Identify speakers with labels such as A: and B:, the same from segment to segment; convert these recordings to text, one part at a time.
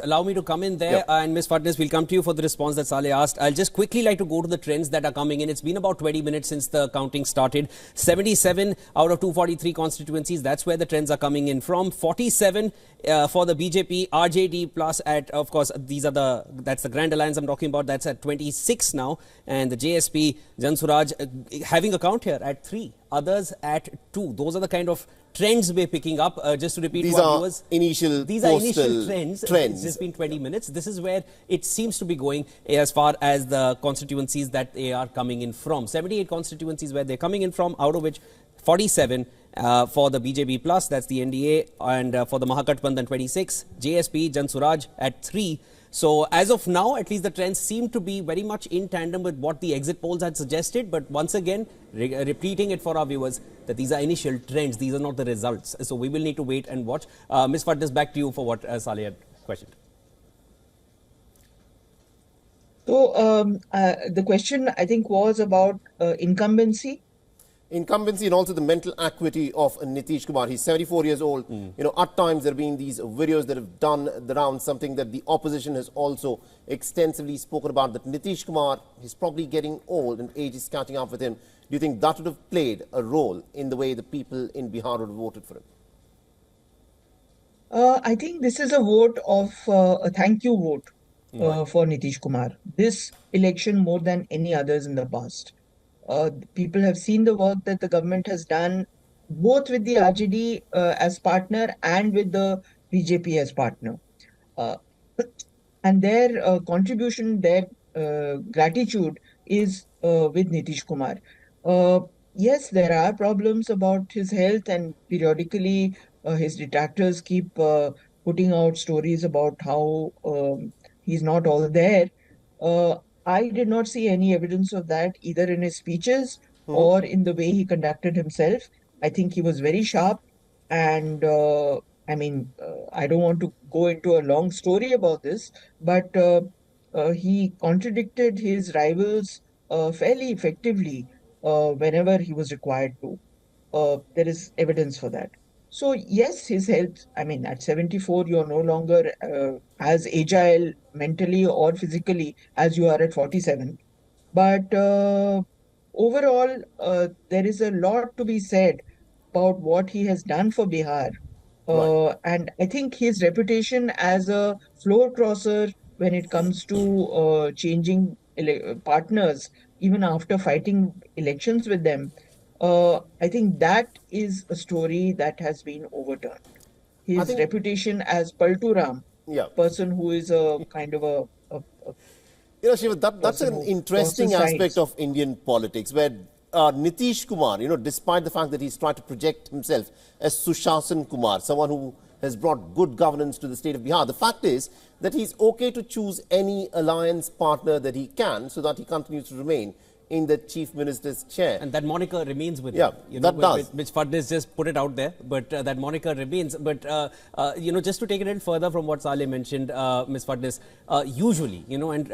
A: allow me to come in there, and Ms. Fadnis, we'll come to you for the response that Saleh asked. I'll just quickly like to go to the trends that are coming in. It's been about 20 minutes since the counting started. 77 out of 243 constituencies, that's where the trends are coming in from. 47 for the BJP, RJD plus at, of course, that's the Grand Alliance I'm talking about, that's at 26 now. And the JSP, Jan Suraj, having a count here at 3, others at 2. Those are the kind of trends we're picking up. Just to repeat to our viewers, these are initial trends. It's just been 20 minutes. This is where it seems to be going as far as the constituencies that they are coming in from. 78 constituencies where they're coming in from, out of which 47 for the BJP plus, that's the NDA, and for the Mahagathbandhan 26, JSP, Jan Suraj at 3. So as of now, at least the trends seem to be very much in tandem with what the exit polls had suggested. But once again, repeating it for our viewers, that these are initial trends. These are not the results. So we will need to wait and watch. Ms. Fadnis, back to you for what Saleh had questioned.
B: So the question, I think, was about incumbency.
C: Incumbency and also the mental acuity of Nitish Kumar. He's 74 years old. You know, at times there have been these videos that have done the round, something that the opposition has also extensively spoken about, that Nitish Kumar is probably getting old and age is catching up with him. Do you think that would have played a role in the way the people in Bihar would have voted for him?
B: I think this is a vote of a thank you vote for Nitish Kumar. This election more than any others in the past. People have seen the work that the government has done, both with the RJD as partner and with the BJP as partner. And their contribution, their gratitude is with Nitish Kumar. Yes, there are problems about his health, and periodically his detractors keep putting out stories about how he's not all there. I did not see any evidence of that either in his speeches or in the way he conducted himself. I think he was very sharp, and I mean, I don't want to go into a long story about this, but he contradicted his rivals fairly effectively whenever he was required to. There is evidence for that. So yes, his health, I mean, at 74, you're no longer as agile mentally or physically as you are at 47. But overall, there is a lot to be said about what he has done for Bihar. And I think his reputation as a floor crosser when it comes to changing partners, even after fighting elections with them, I think that is a story that has been overturned. His reputation as Palturam, person who is a kind of a
C: you know, Shiva, that's an interesting aspect of Indian politics, where Nitish Kumar, you know, despite the fact that he's tried to project himself as Sushasan Kumar, someone who has brought good governance to the state of Bihar, the fact is that he's okay to choose any alliance partner that he can so that he continues to remain in the chief minister's chair.
A: And that moniker remains with him. You know,
C: that does.
A: Which Fadnis just put it out there, but that moniker remains. But, you know, just to take it a little further from what Saleh mentioned, Ms. Fadnis, usually, you know, and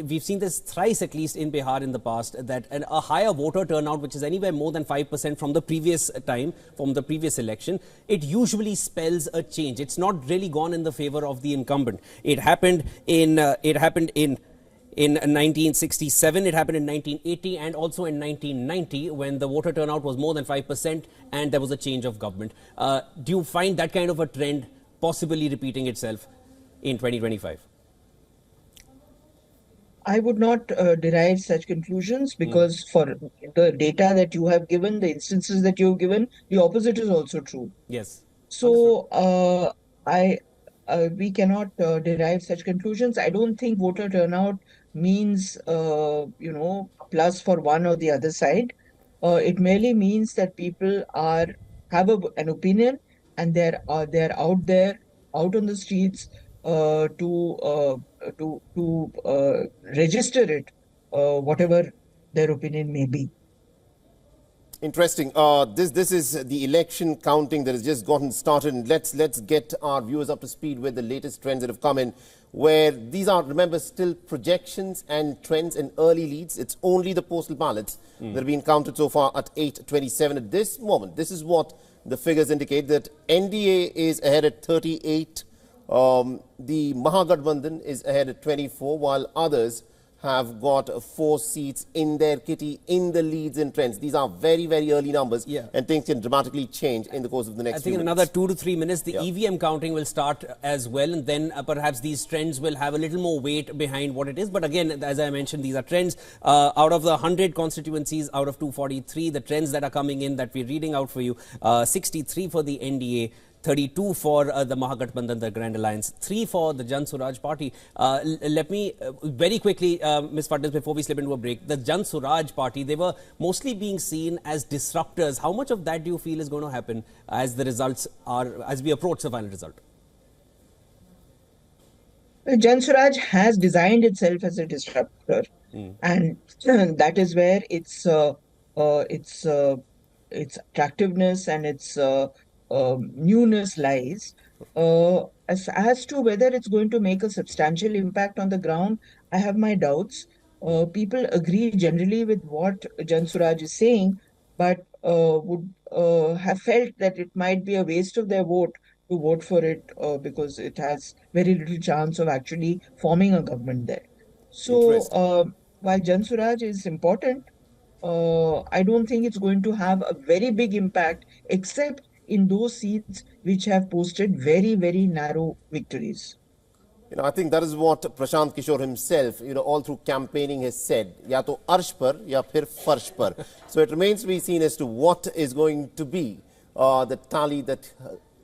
A: we've seen this thrice at least in Bihar in the past, that a higher voter turnout, which is anywhere more than 5% from the previous time, from the previous election, it usually spells a change. It's not really gone in the favor of the incumbent. It happened in 1967, it happened in 1980, and also in 1990, when the voter turnout was more than 5% and there was a change of government. Do you find that kind of a trend possibly repeating itself in 2025?
B: I would not derive such conclusions, because for the data that you have given, the instances that you have given, the opposite is also true.
A: Yes.
B: So we cannot derive such conclusions. I don't think voter turnout means, you know, plus for one or the other side. It merely means that people have an opinion, and they're out there, out on the streets to register it, whatever their opinion may be.
C: Interesting. This is the election counting that has just gotten started. And let's get our viewers up to speed with the latest trends that have come in, where these are, remember, still projections and trends and early leads. It's only the postal ballots that have been counted so far at 8:27. At this moment, this is what the figures indicate, that NDA is ahead at 38 The Mahagathbandhan is ahead at 24, while others have got 4 seats in their kitty in the leads and trends. These are very, very early numbers, and things can dramatically change in the course of the next few minutes.
A: I think in another 2 to 3 minutes, the EVM counting will start as well, and then perhaps these trends will have a little more weight behind what it is. But again, as I mentioned, these are trends. Out of the 100 constituencies, out of 243, the trends that are coming in that we're reading out for you, 63 for the NDA, 32 for the Mahagathbandhan, the Grand Alliance, 3 for the Jan Suraj party. Let me very quickly, Ms. Fadnis, before we slip into a break, the Jan Suraj party, they were mostly being seen as disruptors. How much of that do you feel is going to happen as the results are, as we approach the final result?
B: Jan Suraj has designed itself as a disruptor, and that is where its attractiveness and its newness lies. As to whether it's going to make a substantial impact on the ground, I have my doubts. People agree generally with what Jan Suraj is saying, but would have felt that it might be a waste of their vote to vote for it because it has very little chance of actually forming a government there. So while Jan Suraj is important, I don't think it's going to have a very big impact, except in those seats which have posted very, very narrow victories.
C: I think that is what Prashant Kishore himself, all through campaigning has said, ya to arsh par, ya phir farsh par. So it remains to be seen as to what is going to be the tally that,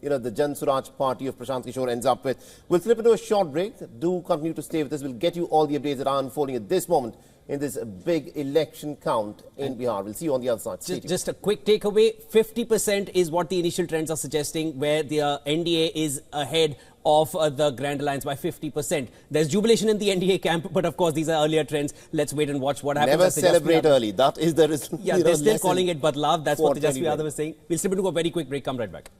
C: the Jan Suraj party of Prashant Kishore ends up with. We'll slip into a short break. Do continue to stay with us. We'll get you all the updates that are unfolding at this moment in this big election count in Bihar. We'll see you on the other side.
A: Just a quick takeaway, 50% is what the initial trends are suggesting, where the NDA is ahead of the Grand Alliance by 50%. There's jubilation in the NDA camp, but of course these are earlier trends. Let's wait and watch what happens.
C: Never celebrate early. That is the reason.
A: Yeah, they're still calling it Badlav. That's what the Jaspreet Yadav is saying. We'll slip into a very quick break. Come right back.